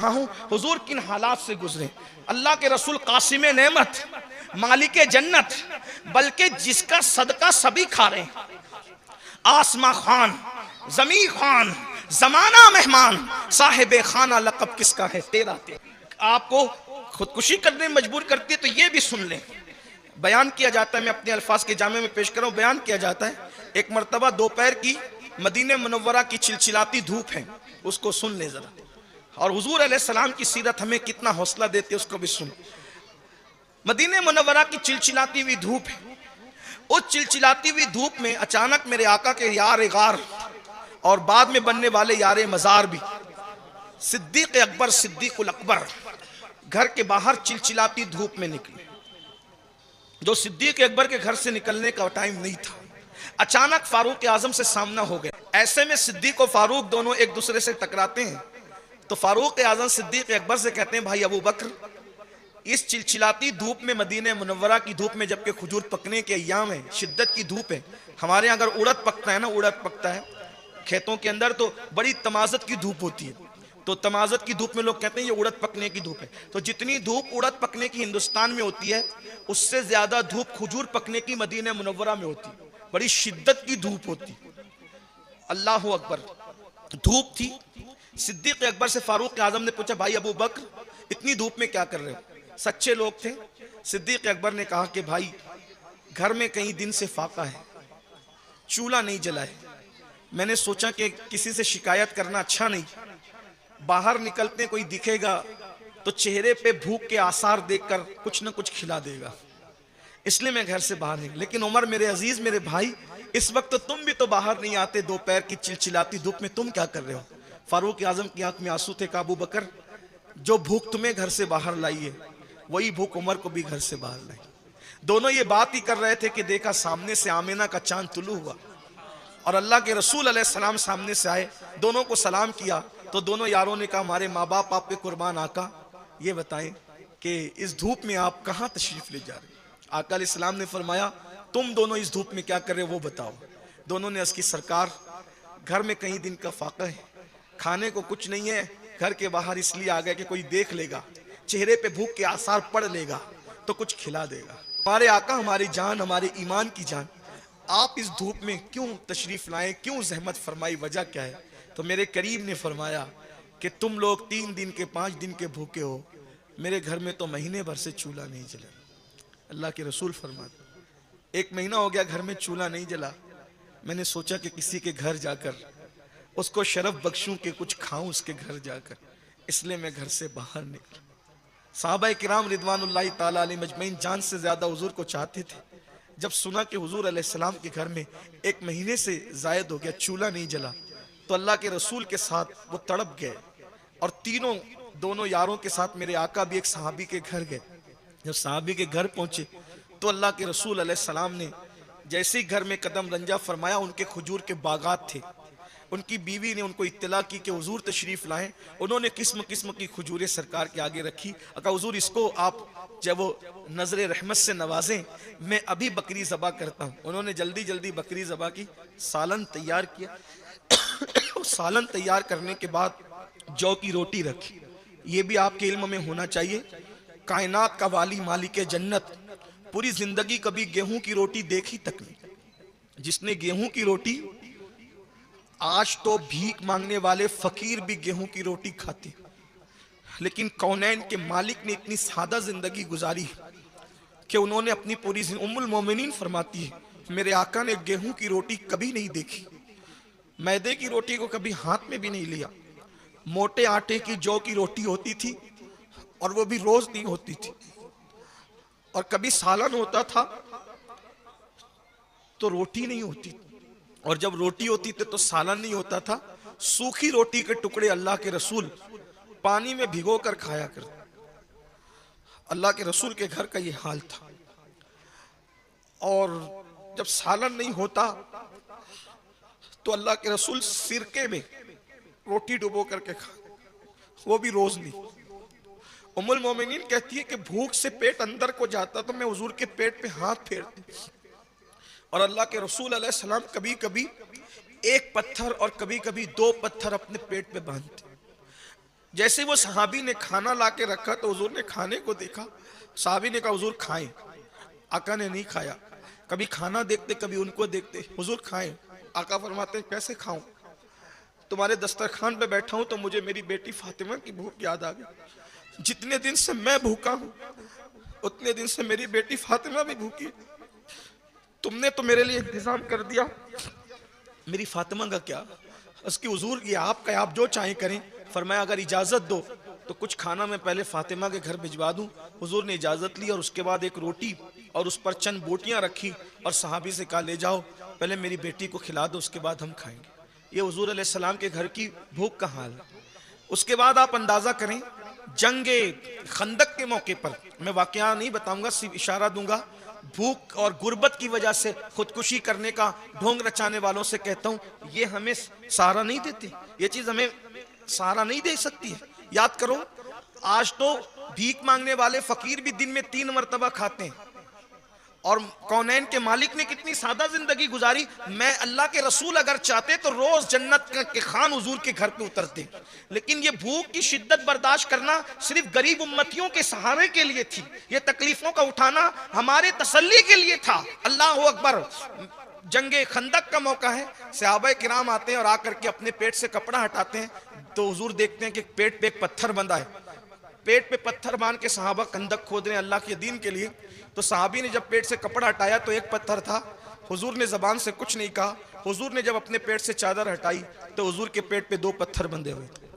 रहा हूँ हुजूर किन हालात से गुजरे। अल्लाह के रसूल कासिम नेमत, मालिक जन्नत, बल्कि जिसका सदका सभी खा रहे हैं। आसमां खान, जमी खान, जमाना मेहमान, साहिब खाना लक़ब किसका है तेरा तेरा। आपको खुदकुशी करने में मजबूर करती है तो ये भी सुन लें। बयान किया जाता है, मैं अपने अल्फाज के जामे में पेश कर रहा हूँ। बयान किया जाता है एक मर्तबा दोपहर की मदीने मुनव्वरा की चिलचिलाती धूप है, उसको सुन ले जरा। और हुजूर अलैहिस्सलाम की सीरत हमें कितना हौसला देती है उसको भी सुन। मदीने मुनव्वरा की चिलचिलाती हुई धूप है। उस चिलचिलाती हुई धूप में अचानक मेरे आका के यार गार और बाद में बनने वाले यार मजार भी सिद्दीक अकबर सिद्दीकुल अकबर घर के बाहर चिलचिलाती धूप में निकले। जो सिद्दीक अकबर के घर से निकलने का टाइम नहीं था, अचानक फारूक आजम से सामना हो गया। ऐसे में सिद्दीक और फारूक दोनों एक दूसरे से टकराते हैं। तो फारूक आजम सिद्दीक अकबर से कहते हैं, भाई अबू बकर, इस चिलचिलाती धूप में, मदीने मुनव्वरा की धूप में, जबकि खजूर पकने के अय्याम है, शिद्दत की धूप है। हमारे यहाँ अगर उड़द पकता है ना, उड़द पकता है खेतों के अंदर, तो बड़ी तमाजत की धूप होती है। तो तमाजत की धूप में लोग कहते हैं ये उड़द पकने की धूप है। तो जितनी धूप उड़द पकने की हिंदुस्तान में होती है, उससे ज्यादा धूप खजूर पकने की मदीने मुनव्वरा में होती है। बड़ी शिद्दत की धूप होती। अल्लाह अकबर, धूप थी। सिद्दीक अकबर से फारूक आजम ने पूछा, भाई अबू बकर, इतनी धूप में क्या कर रहे हो? सच्चे लोग थे। सिद्दीक अकबर ने कहा कि भाई घर में कई दिन से फाका है, चूल्हा नहीं जला है। मैंने सोचा कि किसी से शिकायत करना अच्छा नहीं, बाहर निकलते कोई दिखेगा तो चेहरे पे भूख के आसार देखकर कुछ न कुछ खिला देगा, इसलिए मैं घर से बाहर निकला। लेकिन उमर मेरे अजीज, मेरे भाई, इस वक्त तो तुम भी तो बाहर नहीं आते, दोपहर की चिलचिलाती धूप में तुम क्या कर रहे हो? फारूक आजम की आंख में आंसू थे। अबू बकर, जो भूख तुम्हें घर से बाहर लाई है, वही भूख उमर को भी घर से बाहर लाई। दोनों ये बात ही कर रहे थे कि देखा सामने से आमिना का चांद तुलू हुआ और अल्लाह के रसूल अलैहिस्सलाम सामने से आए। दोनों को सलाम किया तो दोनों यारों ने कहा, हमारे माँ बाप आप पे कुर्बान आका, ये बताएं कि इस धूप में आप कहाँ तशरीफ ले जा रहे? आका अलैहिस्सलाम ने फरमाया, तुम दोनों इस धूप में क्या कर रहे हो वो बताओ। दोनों ने अर्ज़ की, सरकार घर में कई दिन का फाका है, खाने को कुछ नहीं है, घर के बाहर इसलिए आ गए कि कोई देख लेगा, चेहरे पे भूख के आसार पड़ लेगा तो कुछ खिला देगा। हमारे आका, हमारी जान, हमारे ईमान की जान, आप इस धूप में क्यों तशरीफ लाए, क्यों जहमत फरमाई, वजह क्या है? तो मेरे करीब ने फरमाया कि तुम लोग 3 दिन के 5 दिन के भूखे हो, मेरे घर में तो महीने भर से चूल्हा नहीं जला। अल्लाह के रसूल फरमाते, 1 महीना हो गया घर में चूल्हा नहीं जला। मैंने सोचा कि किसी के घर जाकर उसको शरफ बख्शूं कि कुछ खाऊं उसके घर जाकर, इसलिए मैं घर से बाहर निकला। सहाबाए किराम रिदवानुल्लाहि ताला अलैहिम अजमईन जान से ज्यादा हुजूर को चाहते थे। जब सुना कि हुजूर अलैहिस्सलाम के घर में 1 महीने से जायद हो गया चूल्हा नहीं जला, तो अल्लाह के रसूल के साथ वो तड़प गए और दोनों यारों के साथ मेरे आका भी एक सहाबी के घर गए। जब सहाबी के घर पहुंचे तो अल्लाह के रसूल अलैहिस्सलाम ने जैसे ही घर में कदम रंजा फरमाया, उनके खजूर के बागात थे। उनकी बीवी ने उनको इत्तला की कि हुजूर तशरीफ लाएं। उन्होंने किस्म किस्म की खजूरें सरकार के आगे रखी। अगर हुजूर इसको आप जब वो नजर रहमत से नवाजें, मैं अभी बकरी ज़बा करता हूँ। उन्होंने जल्दी जल्दी बकरी ज़बा की, सालन तैयार किया। सालन तैयार करने के बाद जौ की रोटी रखी। ये भी आपके इल्म में होना चाहिए, कायनात का वाली मालिक जन्नत पूरी जिंदगी कभी गेहूं की रोटी देखी तक नहीं। जिसने गेहूं की रोटी, आज तो भीख मांगने वाले फकीर भी गेहूं की रोटी खाते, लेकिन कौनैन के मालिक ने इतनी सादा जिंदगी गुजारी कि उन्होंने अपनी पूरी, उम्मुल मोमिनीन फरमाती है, मेरे आका ने गेहूं की रोटी कभी नहीं देखी, मैदे की रोटी को कभी हाथ में भी नहीं लिया। मोटे आटे की जौ की रोटी होती थी और वो भी रोज नहीं होती थी। और कभी सालन होता था तो रोटी नहीं होती थी, और जब रोटी होती थी तो सालन नहीं होता था। सूखी रोटी के टुकड़े अल्लाह के रसूल पानी में भिगो कर खाया करते। अल्लाह के रसूल के घर का ये हाल था। और जब सालन नहीं होता तो अल्लाह के रसूल सिरके में रोटी डुबो करके खा, वो भी रोज नहीं। उम्मुल मोमिनीन कहती है कि भूख से पेट अंदर को जाता तो मैं हुजूर के पेट पे हाथ फेरती, और अल्लाह के रसूल अलैहिस्सलाम कभी कभी 1 पत्थर और कभी कभी 2 पत्थर अपने पेट पे बांधते। जैसे वो सहाबी ने खाना ला के रखा तो हुजूर ने खाने को देखा, सहाबी ने कहा हुजूर खाएं। आका ने नहीं खाया। कभी खाना देखते कभी उनको देखते, हुजूर खाएं। आका फरमाते कैसे खाऊं, तुम्हारे दस्तरखान पे बैठा हूं तो मुझे मेरी बेटी फातिमा की भूख याद आ गई। जितने दिन से मैं भूखा हूं उतने दिन से मेरी बेटी फातिमा भी भूखी है। तुमने तो मेरे लिए इंतजाम कर दिया, मेरी फातिमा का क्या? उसकी हुजूर ये आपका, आप जो चाहें करें। फरमाया अगर इजाजत दो तो कुछ खाना मैं पहले फातिमा के घर भिजवा दूं। हुजूर ने इजाजत ली और उसके बाद एक रोटी और उस पर चंद बोटियां रखी और सहाबी से कहा ले जाओ पहले मेरी बेटी को खिला दो, उसके बाद हम खाएंगे। ये हुजूर अलैहिस्सलाम के घर की भूख का हाल है। उसके बाद आप अंदाजा करें जंगे खंदक के मौके पर, मैं वाकया नहीं बताऊंगा सिर्फ इशारा दूंगा, भूख और गुर्बत की वजह से खुदकुशी करने का ढोंग रचाने वालों से कहता हूं ये हमें सहारा नहीं देती, ये चीज हमें सहारा नहीं दे सकती है। याद करो आज तो भीख मांगने वाले फकीर भी दिन में 3 मरतबा खाते हैं और कौनैन के मालिक ने कितनी सादा जिंदगी गुजारी। मैं अल्लाह के रसूल अगर चाहते तो रोज जन्नत के खान हुजूर के घर पे उतरते, लेकिन ये भूख की शिद्दत बर्दाश्त करना सिर्फ गरीब उम्मतियों के सहारे के लिए थी। ये तकलीफों का उठाना हमारे तसल्ली के लिए था। अल्लाह अकबर। जंगे खंदक का मौका है, सहाबाए किराम आते हैं और आकर के अपने पेट से कपड़ा हटाते हैं तो हुजूर देखते हैं कि पेट पे एक पत्थर बंधा है। पेट पे पत्थर बांध के सहाबा कंदक खोद रहे हैं अल्लाह के दीन के लिए। तो सहाबी ने जब पेट से कपड़ा हटाया तो एक पत्थर था, हुजूर ने जबान से कुछ नहीं कहा। हुजूर ने जब अपने पेट से चादर हटाई तो हुजूर के पेट पे 2 पत्थर बंधे हुए थे।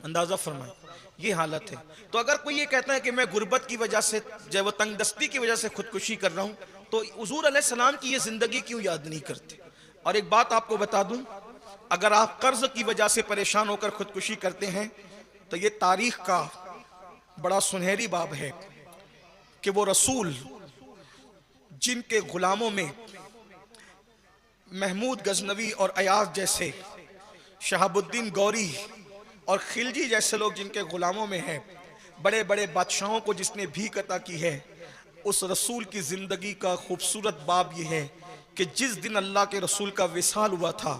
अंदाजा फरमाए ये हालत है। तो अगर कोई ये कहता है कि मैं गुर्बत की वजह से जब वो तंगदस्ती की वजह से खुदकुशी कर रहा हूँ तो हुजूर अलैहिस्सलाम की ये जिंदगी क्यों याद नहीं करते। और एक बात आपको बता दूं, अगर आप कर्ज की वजह से परेशान होकर खुदकुशी करते हैं तो ये तारीख का बड़ा सुनहरी बाब है कि वो रसूल जिनके गुलामों में महमूद गजनवी और अयाज जैसे, शहाबुद्दीन गौरी और खिलजी जैसे लोग जिनके गुलामों में हैं, बड़े बड़े बादशाहों को जिसने भीख अता की है, उस रसूल की जिंदगी का खूबसूरत बाब यह है कि जिस दिन अल्लाह के रसूल का विसाल हुआ था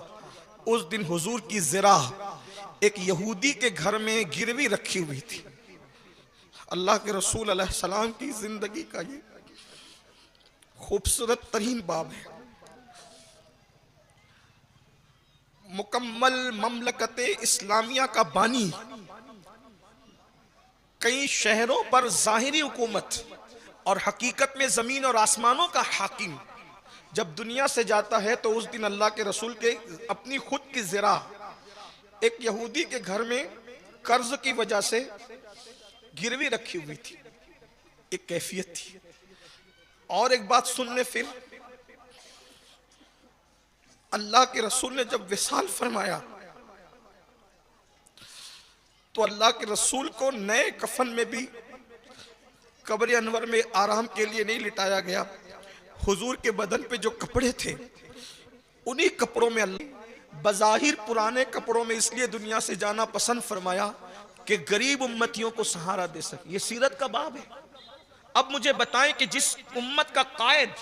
उस दिन हुजूर की ज़रा एक यहूदी के घर में गिरवी रखी हुई थी। अल्लाह के रसूल अलैहिस्सलाम की जिंदगी का ये खूबसूरत तरीन बाब है। मुकम्मल ममलकत इस्लामिया का बानी, कई शहरों पर ज़ाहिरी हुकूमत और हकीकत में ज़मीन और आसमानों का हाकिम जब दुनिया से जाता है तो उस दिन अल्लाह के रसूल के अपनी खुद की ज़रा एक यहूदी के घर में कर्ज की वजह से गिरवी रखी हुई थी। एक कैफियत थी। और एक बात सुन ले, फिर अल्लाह के रसूल ने जब विसाल फरमाया तो अल्लाह के रसूल को नए कफन में भी कब्र अनवर में आराम के लिए नहीं लिटाया गया। हुजूर के बदन पे जो कपड़े थे उन्हीं कपड़ों में अल्लाह बज़ाहिर पुराने कपड़ों में इसलिए दुनिया से जाना पसंद फरमाया कि गरीब उम्मतियों को सहारा दे सके। ये सीरत का बाब है। अब मुझे बताएं कि जिस उम्मत का कायद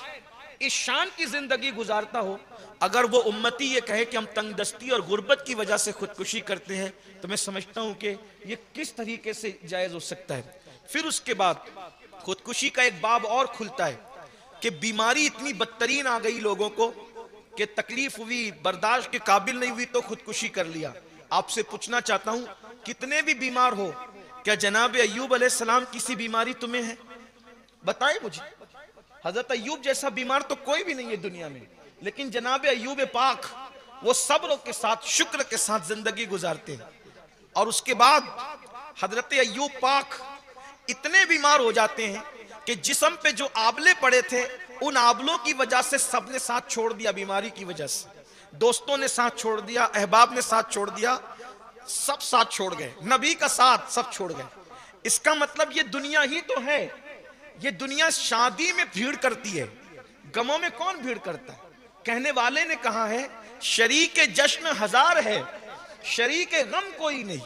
इस शान की जिंदगी गुजारता हो, अगर वो उम्मती ये कहे कि हम तंगदस्ती और गुर्बत की वजह से खुदकुशी करते हैं तो मैं समझता हूं कि ये किस तरीके से जायज हो सकता है। फिर उसके बाद खुदकुशी का एक बाब और खुलता है कि बीमारी इतनी बदतरीन आ गई लोगों को कि तकलीफ हुई, बर्दाश्त के काबिल नहीं हुई तो खुदकुशी कर लिया। आपसे पूछना चाहता हूं कितने भी बीमार हो, क्या जनाब अय्यूब अलैहिस्सलाम किसी बीमारी तुम्हें है? बताए मुझे। हजरत अय्यूब जैसा बीमार तो कोई भी नहीं है दुनिया में, लेकिन जनाब अय्यूब पाक वो सब्र के साथ शुक्र के साथ जिंदगी गुजारते हैं। और उसके बाद हजरत अय्यूब पाक इतने बीमार हो जाते हैं कि जिस्म पे जो आबले पड़े थे उन आबलों की वजह से सबने साथ छोड़ दिया। बीमारी की वजह से दोस्तों ने साथ छोड़ दिया, अहबाब ने साथ छोड़ दिया, सब साथ छोड़ गए, नबी का साथ सब छोड़ गए। इसका मतलब ये दुनिया ही तो है। ये दुनिया शादी में भीड़ करती है, गमों में कौन भीड़ करता है? कहने वाले ने कहा है शरीके जश्न हजार है, शरीके गम कोई नहीं।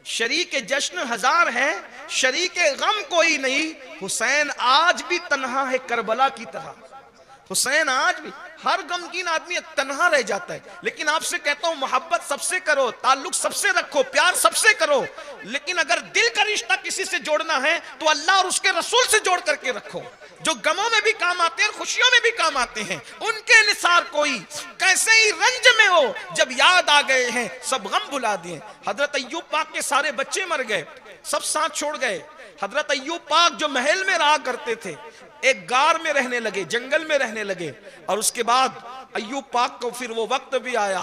शरीके जश्न हजार है, शरीके गम कोई नहीं। हुसैन आज भी तन्हा है करबला की तरह। हुसैन आज भी हर गमगीन आदमी तन्हा रह जाता है, लेकिन आपसे कहता हूं मोहब्बत सबसे करो, ताल्लुक सबसे रखो, प्यार सबसे करो, लेकिन अगर दिल का रिश्ता किसी से जोड़ना है तो अल्लाह और उसके रसूल से जोड़ करके रखो, जो गमों में भी काम आते हैं, खुशियों में भी काम आते हैं। उनके निसार कोई कैसे ही रंज में हो, जब याद आ गए हैं सब गम भुला दिए। हजरत अय्यूब पाक के सारे बच्चे मर गए, सब साथ छोड़ गए। हजरत अय्यूब पाक जो महल में रहा करते थे, एक गार में रहने लगे, जंगल में रहने लगे। और उसके बाद अय्यूब पाक को फिर वो वक्त भी आया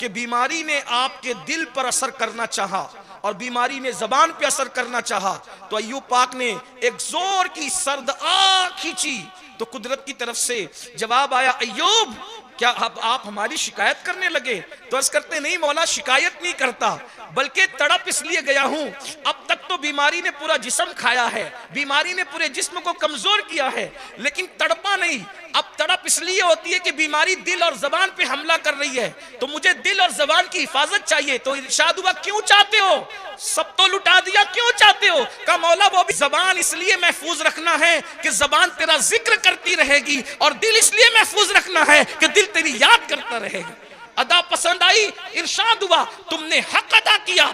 कि बीमारी ने आपके दिल पर असर करना चाहा और बीमारी ने जबान पे असर करना चाहा, तो अय्यूब पाक ने एक जोर की सर्द आग खींची, तो कुदरत की तरफ से जवाब आया, अय्यूब क्या अब आप हमारी शिकायत करने लगे? तो अर्ज करते नहीं मौला, शिकायत नहीं करता, बल्कि तड़प इसलिए गया हूं, अब तक तो बीमारी ने पूरा जिस्म खाया है, बीमारी ने पूरे जिस्म को कमजोर किया है, लेकिन तड़पा नहीं। अब तड़प इसलिए होती है कि बीमारी दिल और जबान पे हमला कर रही है, तो मुझे दिल और जबान की हिफाजत चाहिए। तो इरशाद हुआ, क्यों चाहते हो? सब तो लुटा दिया, क्यों चाहते हो? कहा मौला वो भी जबान इसलिए महफूज रखना है कि जबान तेरा जिक्र करती रहेगी, और दिल इसलिए महफूज रखना है कि दिल तेरी याद करता रहेगा। अदा पसंद आई, इरशाद हुआ, तुमने हक अदा किया,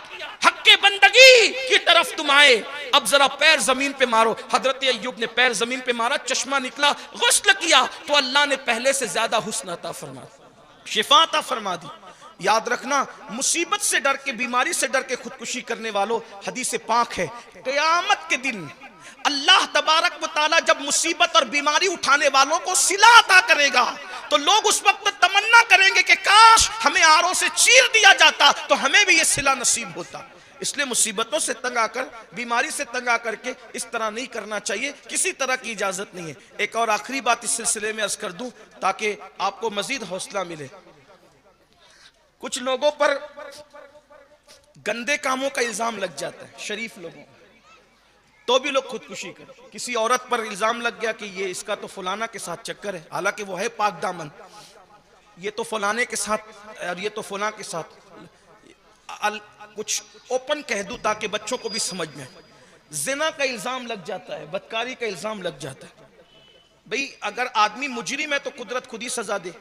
हक के बंदगी की तरफ तुम आए, अब जरा पैर जमीन पे मारो। हजरत अय्यूब ने पैर जमीन पे मारा, चश्मा निकला, गुस्ल किया, तो अल्लाह ने पहले से ज्यादा हुस्न अता फरमा, शिफा अता फरमा दी। याद रखना, मुसीबत से डर के, बीमारी से डर के खुदकुशी करने वालों, हदीस पाक है, क़यामत के दिन अल्लाह तबारक व तआला जब मुसीबत और बीमारी उठाने वालों को सिला अता करेगा, तो लोग उस वक्त तमन्ना करेंगे कि काश हमें आरों से चीर दिया जाता तो हमें भी ये सिला नसीब होता। इसलिए मुसीबतों से तंग आकर, बीमारी से तंग आकर के इस तरह नहीं करना चाहिए, किसी तरह की इजाजत नहीं है। एक और आखिरी बात इस सिलसिले में अर्ज कर दूं ताकि आपको मजीद हौसला मिले। कुछ लोगों पर गंदे कामों का इल्जाम लग जाता है, शरीफ लोगों, तो भी लोग खुदकुशी करें। किसी औरत पर इल्जाम लग गया कि ये इसका तो फलाना के साथ चक्कर है, हालांकि वो है पाक दामन, ये तो फलाने के साथ और ये तो फलां के साथ, कुछ ओपन कह दूं ताकि बच्चों को भी समझ में। जिना का इल्जाम लग जाता है, बदकारी का इल्जाम लग जाता है। भाई अगर आदमी मुजरिम है तो कुदरत खुद ही सजा दे,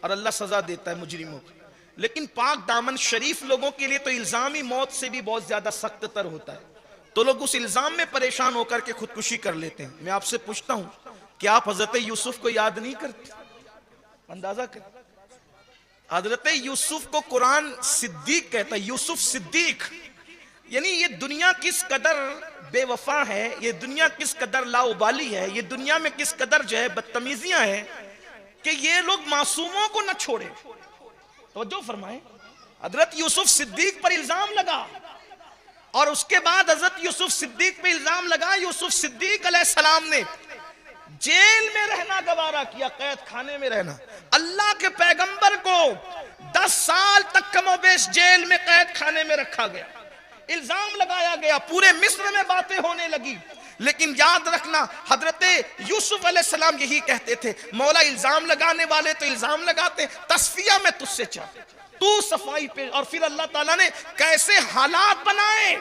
और अल्लाह सजा देता है मुजरिमों को, लेकिन पाक दामन शरीफ लोगों के लिए तो इल्जाम ही मौत से भी बहुत ज्यादा सख्त तर होता है। तो लोग उस इल्जाम में परेशान होकर के खुदकुशी कर लेते हैं। मैं आपसे पूछता हूं कि आप हजरत यूसुफ को याद नहीं करते? अंदाजा कर, हजरत यूसुफ को कुरान सिद्दीक कहता है, यूसुफ सिद्दीक। यानी ये दुनिया किस कदर बेवफा है, ये दुनिया किस कदर लाउबाली है, ये दुनिया में किस कदर जो है बदतमीजियां हैं कि ये लोग मासूमों को न छोड़े। तो जो फरमाए, हजरत यूसुफ सिद्दीक पर इल्जाम लगा, और उसके बाद हजरत यूसुफ सिद्दीक पे इल्जाम लगा, यूसुफ सिद्दीक अलैहिस्सलाम ने जेल में रहना गवारा किया, कैद खाने में रहना। अल्लाह के पैगंबर को 10 साल तक कमोबेश जेल में कैद खाने में रखा गया, इल्जाम लगाया गया, पूरे मिस्र में बातें होने लगी। लेकिन याद रखना, हजरत यूसुफ अलैहिस्सलाम यही कहते थे, मौला इल्जाम लगाने वाले तो इल्जाम लगाते, तस्फिया में तुझसे चाहते, तू सफाई पे। और फिर अल्लाह ताला ने कैसे हालात बनाए,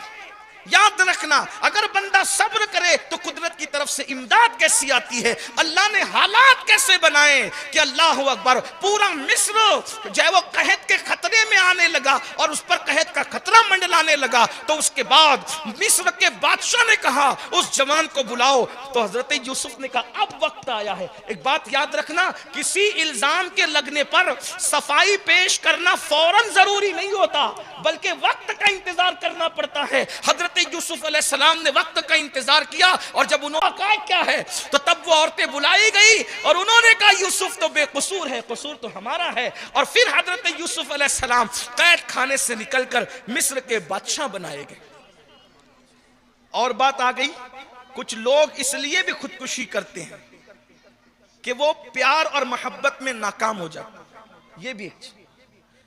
याद रखना, अगर बंदा सब्र करे तो कुदरत की तरफ से इमदाद कैसी आती है। अल्लाह ने हालात कैसे बनाए कि अल्लाह अकबर, पूरा मिस्र जो है वो कहत के खतरे में आने लगा और उस पर कहत का खतरा मंडलाने लगा। तो उसके बाद मिस्र के बादशाह ने कहा उस जवान को बुलाओ, तो हजरत यूसुफ ने कहा अब वक्त आया है। एक बात याद रखना, किसी इल्जाम के लगने पर सफाई पेश करना फौरन जरूरी नहीं होता, बल्कि वक्त का इंतजार करना पड़ता है। हजरत यूसुफ अलैहिस्सलाम ने वक्त का इंतजार किया, और जब उन्होंने कहा क्या है, तो तब वो औरतें बुलाई गई और उन्होंने कहा यूसुफ तो बेकसूर है, कसूर तो हमारा है। और फिर हजरत यूसुफ अलैहिस्सलाम कैद खाने से निकलकर मिस्र के बादशाह बनाए गए। और बात आ गई, कुछ लोग इसलिए भी खुदकुशी करते हैं कि वो प्यार और मोहब्बत में नाकाम हो जाते हैं, ये भी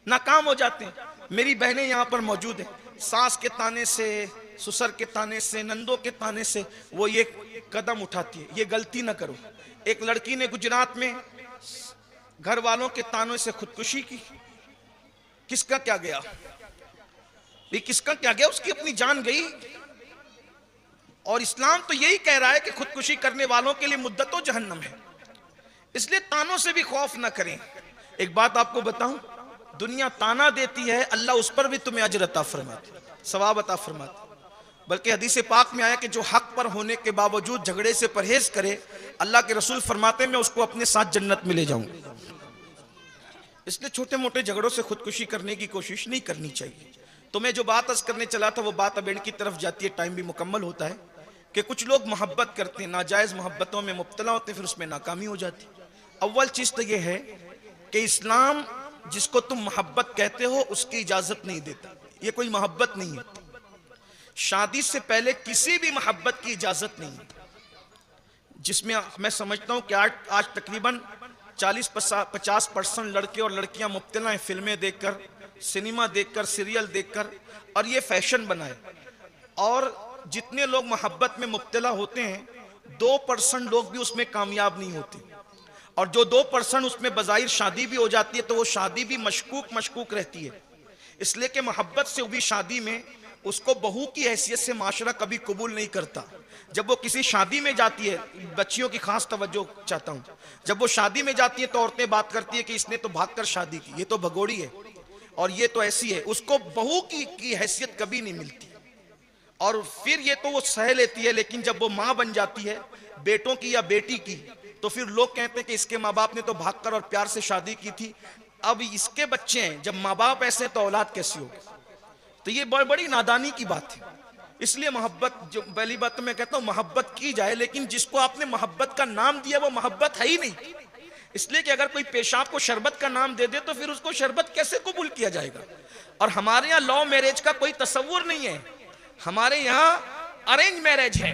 नाकाम हो जाते हैं। मेरी बहनें यहाँ पर मौजूद हैं, सास के ताने से, ससुर के ताने से, नंदों के ताने से वो ये कदम उठाती है, ये गलती ना करो। एक लड़की ने गुजरात में घर वालों के तानों से खुदकुशी की, किसका क्या गया, ये किसका क्या गया, उसकी अपनी जान गई। और इस्लाम तो यही कह रहा है कि खुदकुशी करने वालों के लिए मुद्दतो जहन्नम है। इसलिए तानों से भी खौफ ना करें। एक बात आपको बताऊं, दुनिया ताना देती है, अल्लाह उस पर भी तुम्हें अजर अता फरमाते, सवाब अता फरमाते। बल्कि हदीस पाक में आया कि जो हक पर होने के बावजूद झगड़े से परहेज करे, अल्लाह के रसूल फरमाते मैं उसको अपने साथ जन्नत में ले जाऊंगा। इसलिए छोटे मोटे झगड़ों से खुदकुशी करने की कोशिश नहीं करनी चाहिए। तो मैं जो बात अर्ज करने चला था वो बात अब एंड की तरफ जाती है, टाइम भी मुकम्मल होता है कि कुछ लोग मोहब्बत करते हैं, नाजायज़ मोहब्बतों में मुब्तला होते हैं, फिर उसमें नाकामी हो जाती है। अव्वल चीज़ तो ये है कि इस्लाम जिसको तुम मोहब्बत कहते हो उसकी इजाज़त नहीं देता, ये कोई मोहब्बत नहीं है। शादी से पहले किसी भी मोहब्बत की इजाज़त नहीं है, जिसमें मैं समझता हूँ कि आज तकरीबन 40-50% लड़के और लड़कियां मुब्तला हैं फिल्में देखकर, सिनेमा देखकर, सीरियल देखकर, और ये फैशन बना है। और जितने लोग मोहब्बत में मुब्तला होते हैं 2% लोग भी उसमें कामयाब नहीं होते, और जो 2% उसमें बज़ाहिर शादी भी हो जाती है तो वो शादी भी मशकूक रहती है। इसलिए कि मोहब्बत से हुई शादी में उसको बहू की हैसियत से माशरा कभी कबूल नहीं करता। जब वो किसी शादी में जाती है, बच्चियों की खास तवज्जो चाहता हूँ, जब वो शादी में जाती है तो औरतें बात करती है कि इसने तो भागकर शादी की, ये तो भगोड़ी है और ये तो ऐसी है, उसको बहू की हैसियत कभी नहीं मिलती। और फिर ये तो वो सह लेती है, लेकिन जब वो माँ बन जाती है बेटों की या बेटी की, तो फिर लोग कहते हैं कि इसके माँ बाप ने तो भागकर और प्यार से शादी की थी, अब इसके बच्चे हैं, जब माँ बाप ऐसे तो औलाद कैसी होगी। तो ये बड़ी नादानी की बात है। इसलिए मोहब्बत, जो पहली बात तो मैं कहता हूँ मोहब्बत की जाए, लेकिन जिसको आपने मोहब्बत का नाम दिया वो मोहब्बत है ही नहीं। इसलिए कि अगर कोई पेशाब को शरबत का नाम दे दे तो फिर उसको शरबत कैसे कबूल किया जाएगा। और हमारे यहाँ लव मैरिज का कोई तस्वुर नहीं है, हमारे यहाँ अरेंज मैरिज है।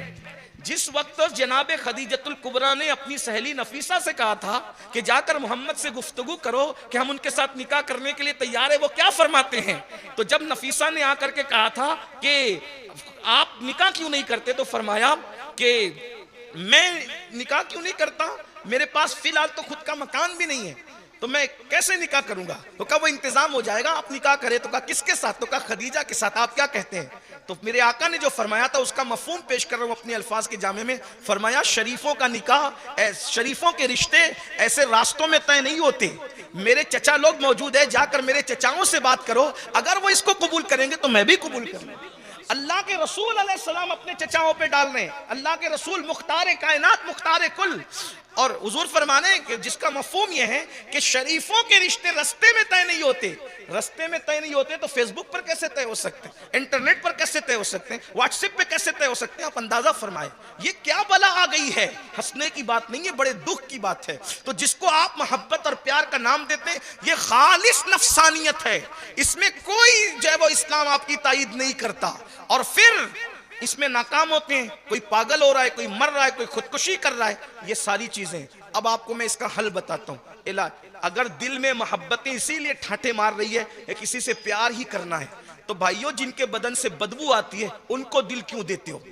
जिस वक्त जनाब खदीजतुल कुबरा ने अपनी सहेली नफीसा से कहा था कि जाकर मोहम्मद से गुफ्तगू करो कि हम उनके साथ निकाह करने के लिए तैयार है, वो क्या फरमाते हैं, तो जब नफीसा ने आकर के कहा था कि आप निकाह क्यों नहीं करते, तो फरमाया कि मैं निकाह क्यों नहीं करता, मेरे पास फिलहाल तो खुद का मकान भी नहीं है, तो मैं कैसे निकाह करूंगा। तो कहा वो इंतजाम हो जाएगा, आप निकाह करें। तो कहा किसके साथ, तो कहा खदीजा के साथ, आप क्या कहते हैं। तो मेरे आका ने जो फरमाया था उसका मफहूम पेश कर रहा हूं अपने अल्फाज के जामे में। फरमाया शरीफों का निकाह, शरीफों के रिश्ते ऐसे रास्तों में तय नहीं होते। मेरे चचा लोग मौजूद है, जाकर मेरे चचाओं से बात करो, अगर वो इसको कबूल करेंगे तो मैं भी कबूल करूंगा। अल्लाह के रसूल अलैहिस्सलाम अपने चचाओं पे डाल रहे हैं, अल्लाह के रसूल मुख्तार कायनात, मुख्तार कुल। और हुजूर फरमाने कि जिसका मफहूम यह है कि शरीफों के रिश्ते रस्ते में तय नहीं होते, रस्ते में तय नहीं होते तो फेसबुक पर कैसे तय हो सकते हैं, इंटरनेट पर कैसे तय हो सकते हैं, व्हाट्सएप पे कैसे तय हो सकते हैं। आप अंदाजा फरमाए ये क्या बला आ गई है। हंसने की बात नहीं है, बड़े दुख की बात है। तो जिसको आप मोहब्बत और प्यार का नाम देते हैं ये खालिस नफसानियत है, इसमें कोई जो है वो इस्लाम आपकी तायीद नहीं करता। और फिर इसमें नाकाम होते हैं, कोई पागल हो रहा है, कोई मर रहा है, कोई खुदकुशी कर रहा है, ये सारी चीजें। अब आपको मैं इसका हल बताता हूँ, इलाज। अगर दिल में मोहब्बतें इसीलिए ठाठे मार रही है या किसी से प्यार ही करना है, तो भाइयों जिनके बदन से बदबू आती है उनको दिल क्यों देते हो।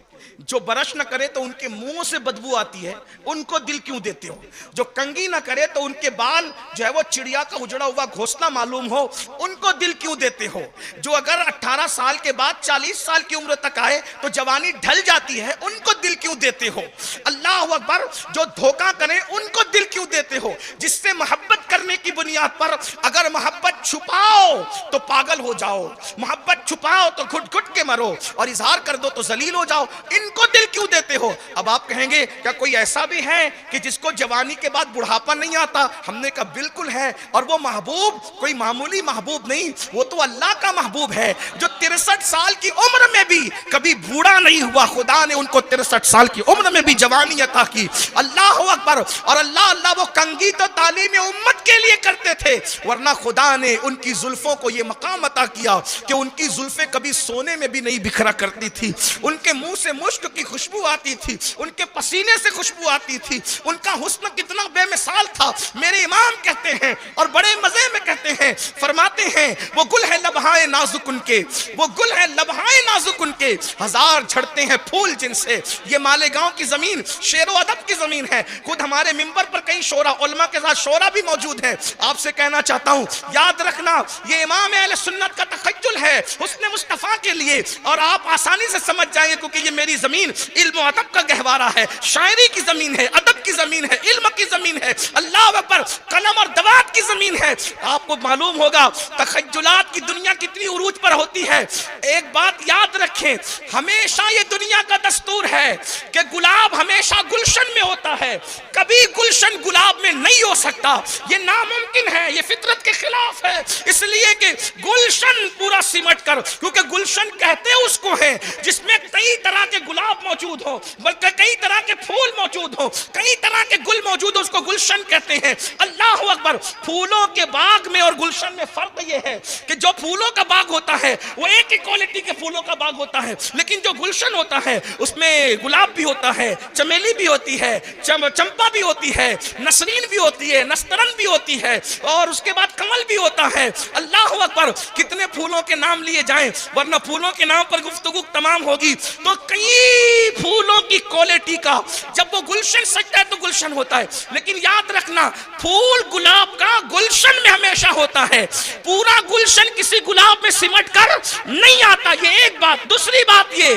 जो ब्रश न करे तो उनके मुंह से बदबू आती है, उनको दिल क्यों देते हो। जो कंघी न करे तो उनके बाल जो है वो चिड़िया का उजड़ा हुआ घोंसला मालूम हो, उनको दिल क्यों देते हो। जो अगर 18 साल के बाद 40 साल की उम्र तक आए तो जवानी ढल जाती है, उनको दिल क्यों देते हो। अल्लाह अकबर। जो धोखा करें उनको दिल क्यों देते हो। जिससे मोहब्बत करने की बुनियाद पर अगर मोहब्बत छुपाओ तो पागल हो जाओ, मोहब्बत छुपाओ तो घुट घुट के मरो, और इजहार कर दो तो जलील हो जाओ, इनको दिल क्यों देते हो। अब आप कहेंगे क्या कोई ऐसा भी है कि जिसको जवानी के बाद बुढ़ापा नहीं आता। हमने कहा बिल्कुल है, और वो महबूब कोई मामूली महबूब नहीं, वो तो अल्लाह का महबूब है जो 63 साल की उम्र में भी कभी बूढ़ा नहीं हुआ। खुदा ने उनको 63 साल की उम्र में भी जवानी अता की। अल्लाह अकबर। और अल्लाह अल्लाह वो कंघी तो तालीम उम्मत के लिए करते थे, वरना खुदा ने उनकी जुल्फों को ये मकाम अता किया कि उनकी जुल्फें कभी सोने में भी नहीं बिखरा करती थी। उनके मुंह से मुश्क की खुशबू आती थी, उनके पसीने से खुशबू आती थी। उनका हुस्न कितना बेमिसाल था। मेरे इमाम कहते हैं और बड़े मजे में कहते हैं, फरमाते हैं वो गुल है लबहाए नाजुक उनके, वो गुल है लबहाए नाजुक उनके, हजार झड़ते हैं फूल जिनसे। ये मालेगांव की जमीन शेरो अदब की जमीन है। खुद हमारे मिंबर पर कई शोरा, उलमा के साथ शोरा भी मौजूद है। आपसे कहना चाहता हूं याद रखना ये इमाम अहले सुन्नत का तखज्जुल है हुस्न मुस्तफा के लिए, और आप आसानी से समझ जाएंगे क्योंकि ये मेरी मेरी जमीन इल्म और अदब का गहवारा है, शायरी की जमीन है, अदब की जमीन है, इल्म की जमीन है, अल्लाह अकबर, कलम और दवात की जमीन है। आपको मालूम होगा तखज्जुलात की दुनिया कितनी उरूज पर होती है। एक बात याद रखें, हमेशा ये दुनिया का दस्तूर है कि गुलाब हमेशा गुलशन में होता है, कभी गुलशन गुलाब में नहीं हो सकता। ये नामुमकिन है, ये फितरत के खिलाफ है। इसलिए कि गुलशन पूरा सिमट कर, क्योंकि गुलशन कहते उसको है जिसमें कई तरह के गुलाब मौजूद हो, बल्कि कई तरह के फूल मौजूद हो, कई तरह के गुल मौजूद हो, उसको गुलशन कहते हैं। अल्लाह अकबर। फूलों के बाग में और गुलशन में फर्क ये है कि जो फूलों का बाग होता है वो एक ही क्वालिटी के फूलों का बाग होता है, लेकिन जो गुलशन होता है उसमें गुलाब भी होता है, चमेली भी होती है, चंपा भी होती है, नसरीन भी होती है, नस्तरन भी होती है, और उसके बाद कमल भी होता है। अल्लाह अकबर। कितने फूलों के नाम लिए जाएं, वरना फूलों के नाम पर गुफ्तगू तमाम होगी। तो कई फूलों की क्वालिटी का जब वो गुलशन सजता है तो गुलशन होता है, लेकिन याद रखना फूल गुलाब का गुलशन में हमेशा होता है, पूरा गुलशन किसी गुलाब में सिमट कर नहीं आता। ये एक बात। दूसरी बात ये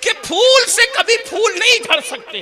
कि फूल से कभी फूल नहीं झड़ सकते,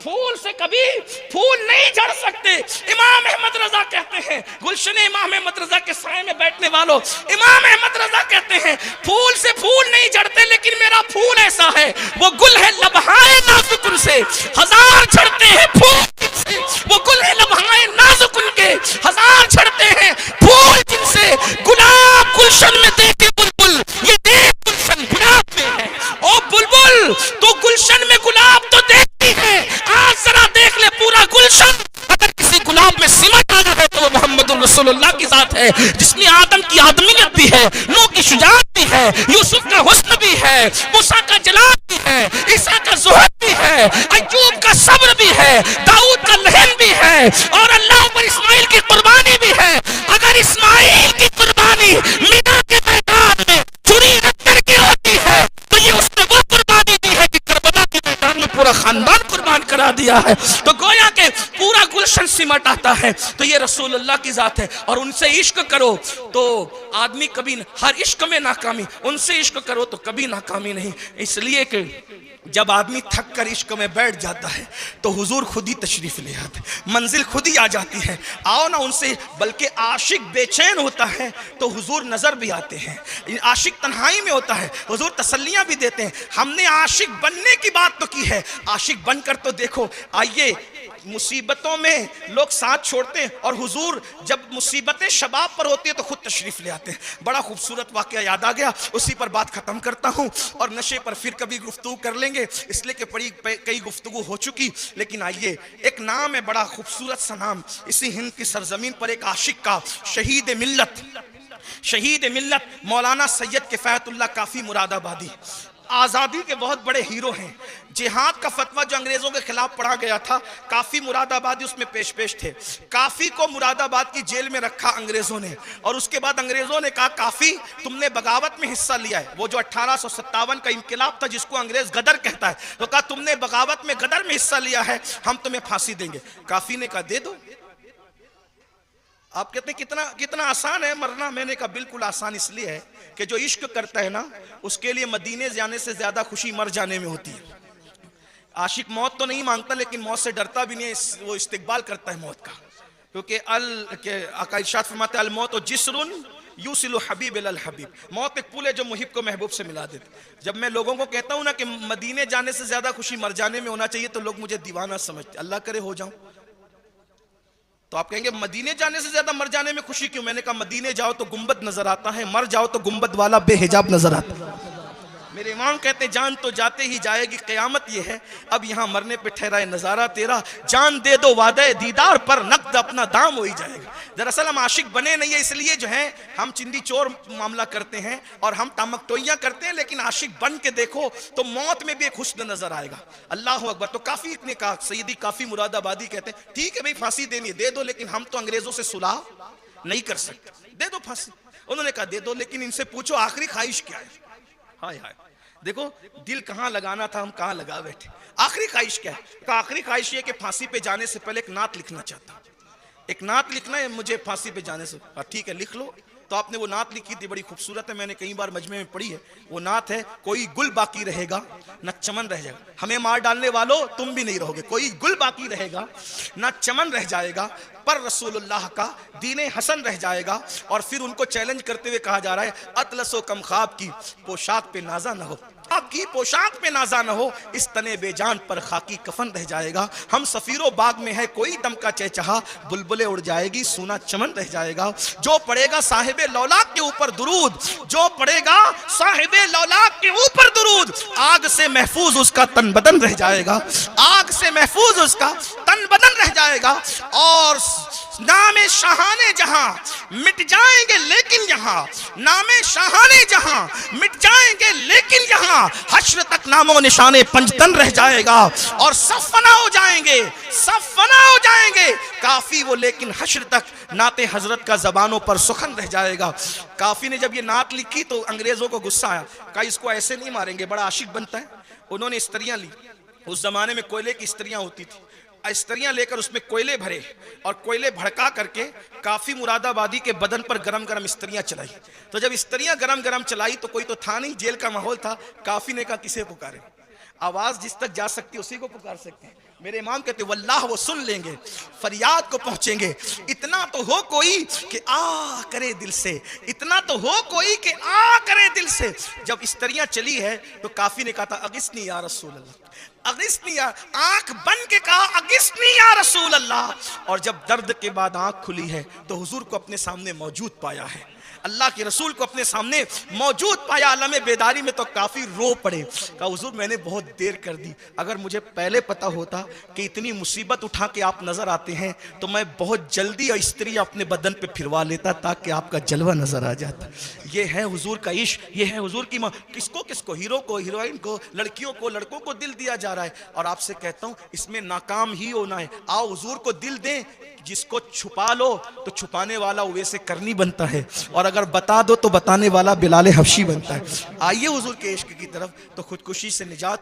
फूल से कभी फूल नहीं झड़ सकते। इमाम अहमद रजा कहते हैं, गुलशन इमाम अहमद रजा के साए में बैठने वालों, इमाम अहमद रजा कहते हैं फूल से फूल नहीं झड़ते, लेकिन मेरा फूल ऐसा है, वो गुल है लबहाए नाजुक से हजार झड़ते हैं फूल से, वो गुल है लबहाए नाजुक के हजार झड़ते हैं फूल जिनसे। गुलाब गुलशन में देखे बुलबुल, ये देख गुलशन गुलाब में है। ओ बुलबुल तो गुलशन में गुलाब तो देखती है, आज जरा देख ले पूरा गुलशन। अगर किसी गुलाब में सिमट आना है तो वो मोहम्मद रसूलुल्लाह की जात है, जिसमें आदम की आदमियत भी है, नूह की शुजाअत भी है, यूसुफ का हुस्न भी है, मूसा का जलाल भी है, ईसा का ज़ुहद भी है, अय्यूब का सब्र भी है, दाऊद का लहन भी है, और अल्लाह पर इस्माइल की कुर्बानी भी है। अगर इस्माइल की कुर्बानी मीना के मैदान में चुरी रख के होती है तो ये उसने वो कुर्बानी दी है कि करबला के मैदान में पूरा खानदान कुर्बान करा दिया है। तो गोया के पूरा गुलशन सिमट आता है। तो ये रसूलुल्लाह की जात है। और उनसे इश्क करो तो आदमी कभी, हर इश्क में नाकामी, उनसे इश्क करो तो कभी नाकामी नहीं। इसलिए कि जब आदमी थक कर इश्क में बैठ जाता है तो हुजूर खुद ही तशरीफ ले आते, मंजिल खुद ही आ जाती है। आओ ना उनसे, बल्कि आशिक बेचैन होता है तो हुजूर नजर भी आते हैं। आशिक तन्हाई में होता है, हुजूर तसल्लियां भी देते हैं। हमने आशिक बनने की बात तो की है, आशिक बनकर तो देखो। आइए, मुसीबतों में लोग साथ छोड़ते हैं और हुजूर जब मुसीबतें शबाब पर होती है तो खुद तशरीफ ले आते हैं। बड़ा खूबसूरत वाकया याद आ गया, उसी पर बात खत्म करता हूँ और नशे पर फिर कभी गुफ्तगू कर लेंगे, इसलिए कि बड़ी कई गुफ्तगू हो चुकी। लेकिन आइए, एक नाम है बड़ा खूबसूरत सा नाम, इसी हिंद की सरजमीन पर एक आशिक का, शहीद मिल्लत मौलाना सैयद किफायतुल्लाह काफी मुरादाबादी, आज़ादी के बहुत बड़े हीरो हैं। जिहाद का फतवा जो अंग्रेजों के खिलाफ पढ़ा गया था, काफी मुरादाबादी उसमें पेश थे। काफी को मुरादाबाद की जेल में रखा अंग्रेजों ने, और उसके बाद अंग्रेजों ने कहा काफी तुमने बगावत में हिस्सा लिया है, वो जो 1857 का इंकलाब था जिसको अंग्रेज गदर कहता है, तो कहा तुमने बगावत में गदर में हिस्सा लिया है, हम तुम्हें फांसी देंगे। काफी ने कहा दे दो। आप कहते हैं कितना कितना आसान है मरना। मैंने कहा बिल्कुल आसान इसलिए है कि जो इश्क करता है ना, उसके लिए मदीने जाने से ज्यादा खुशी मर जाने में होती है। आशिक मौत तो नहीं मांगता, लेकिन मौत से डरता भी नहीं, वो इस्तिकबाल करता है मौत का, क्योंकि आका इरशाद फरमाते अल मौत जिस्रुन यूसिलु हबीब अल हबीब, मौत एक पुल है जो मुहिब को महबूब से मिला देते। जब मैं लोगों को कहता हूँ ना कि मदीने जाने से ज्यादा खुशी मर जाने में होना चाहिए, तो लोग मुझे दीवाना समझते, अल्लाह करे हो जाऊं। तो आप कहेंगे मदीने जाने से ज्यादा मर जाने में खुशी क्यों? मैंने कहा मदीने जाओ तो गुंबद नजर आता है, मर जाओ तो गुंबद वाला बेहिजाब नजर आता है। मेरे इमाम कहते हैं जान तो जाते ही जाएगी, क़यामत ये है अब यहाँ मरने पे ठहराए नज़ारा तेरा, जान दे दो वादे दीदार पर नकद अपना दाम हो ही जाएगा। दरअसल हम आशिक बने नहीं है, इसलिए जो है हम चिंदी चोर मामला करते हैं और हम तमकटोइयाँ करते हैं, लेकिन आशिक बन के देखो तो मौत में भी एक हुस्न नजर आएगा। अल्लाह अकबर। तो काफी ने कहा, सैयदी काफी मुरादाबादी कहते हैं ठीक है भाई फांसी देनी है दे दो, लेकिन हम तो अंग्रेजों से सुलह नहीं कर सकते, दे दो फांसी। उन्होंने कहा दे दो, लेकिन इनसे पूछो आखिरी ख्वाहिश क्या है। हाय हाय, देखो दिल कहाँ लगाना था हम कहाँ लगा बैठे। आखिरी ख्वाहिश क्या है? तो आखिरी ख्वाहिश ये कि फांसी पे जाने से पहले एक नात लिखना चाहता हूँ, एक नात लिखना है मुझे फांसी पे जाने से। ठीक है लिख लो। तो आपने वो नात लिखी थी, बड़ी खूबसूरत है, मैंने कई बार मजमे में पढ़ी है। वो नात है, कोई गुल बाकी रहेगा न चमन रह जाएगा। हमें मार डालने वालों तुम भी नहीं रहोगे, कोई गुल बाकी रहेगा न चमन रह जाएगा, पर रसूलुल्लाह का दीने हसन रह जाएगा। और फिर उनको चैलेंज करते हुए कहा जा रहा है, अतलसो कम ख्वाब की पोशाक पे नाजा न हो, आपकी पोशाक पे नाजा न हो, इस तने बेजान पर खाकी कफन रह जाएगा। हम सफीरो बाग में है कोई दम का चहचहा, बुलबुलें उड़ जाएगी सूना चमन रह जाएगा। जो पढ़ेगा साहिबे लौलाक के ऊपर दुरूद, जो पढ़ेगा साहिबे लौलाक के ऊपर दुरूद, आग से महफूज उसका तन बदन रह जाएगा, आग से महफूज उसका तन बदन रह जाएगा। और नामे शाहाने जहां मिट जाएंगे लेकिन यहाँ, नामे शाहाने जहां मिट जाएंगे लेकिन यहाँ, हश्र तक नामो निशाने पंजतन रह जाएगा। और सब फना हो जाएंगे, सब फना हो जाएंगे, काफी वो लेकिन हश्र तक नाते हजरत का जबानों पर सुखन रह जाएगा। काफी ने जब ये नात लिखी तो अंग्रेजों को गुस्सा आया, कहा इसको ऐसे नहीं मारेंगे, बड़ा आशिक बनता है। उन्होंने स्त्रियां ली, उस जमाने में कोयले की स्त्रियां होती थी, स्त्रियां लेकर उसमें कोयले भरे और कोयले भड़का करके काफी मुरादाबादी के बदन पर गरम गरम स्त्रियां चलाई। तो जब स्त्रियां गरम गरम चलाई तो कोई तो था नहीं, जेल का माहौल था। काफी ने कहा किसे पुकारे, आवाज जिस तक जा सकती है उसी को पुकार सकते हैं। मेरे इमाम कहते वल्लाह वो सुन लेंगे, फरियाद को पहुंचेंगे। इतना तो हो कोई कि आ करे दिल से, इतना तो हो कोई कि आ करे दिल से। जब स्त्रियां चली है तो काफी ने कहा था अगिस्नी या रसूल अल्लाह, अगिस्नी या, आंख बन के कहा अगिस्नी या रसूल अल्लाह। और जब दर्द के बाद आंख खुली है तो हुजूर को अपने सामने मौजूद पाया है, अल्लाह के रसूल को अपने सामने मौजूद पाया। आलम बेदारी में तो काफी रो पड़े, कहा हुजूर मैंने बहुत देर कर दी, अगर मुझे पहले पता होता कि इतनी मुसीबत उठा के आप नजर आते हैं तो मैं बहुत जल्दी स्त्री अपने बदन पे फिरवा लेता ताकि आपका जलवा नजर आ जाता। ये है हुजूर का इश्क, ये है हुजूर की किसको किसको, हीरो को, हीरोइन को, लड़कियों को, लड़कों को दिल दिया जा रहा है। और आपसे कहता हूं इसमें नाकाम ही होना है। आओ हुजूर को दिल दें, जिसको छुपा लो तो छुपाने वाला वैसे करनी बनता है, और अगर बता दो तो बताने वाला बिलाल हबशी बनता है। आइए हुजूर के इश्क की तरफ तो खुदकुशी से निजात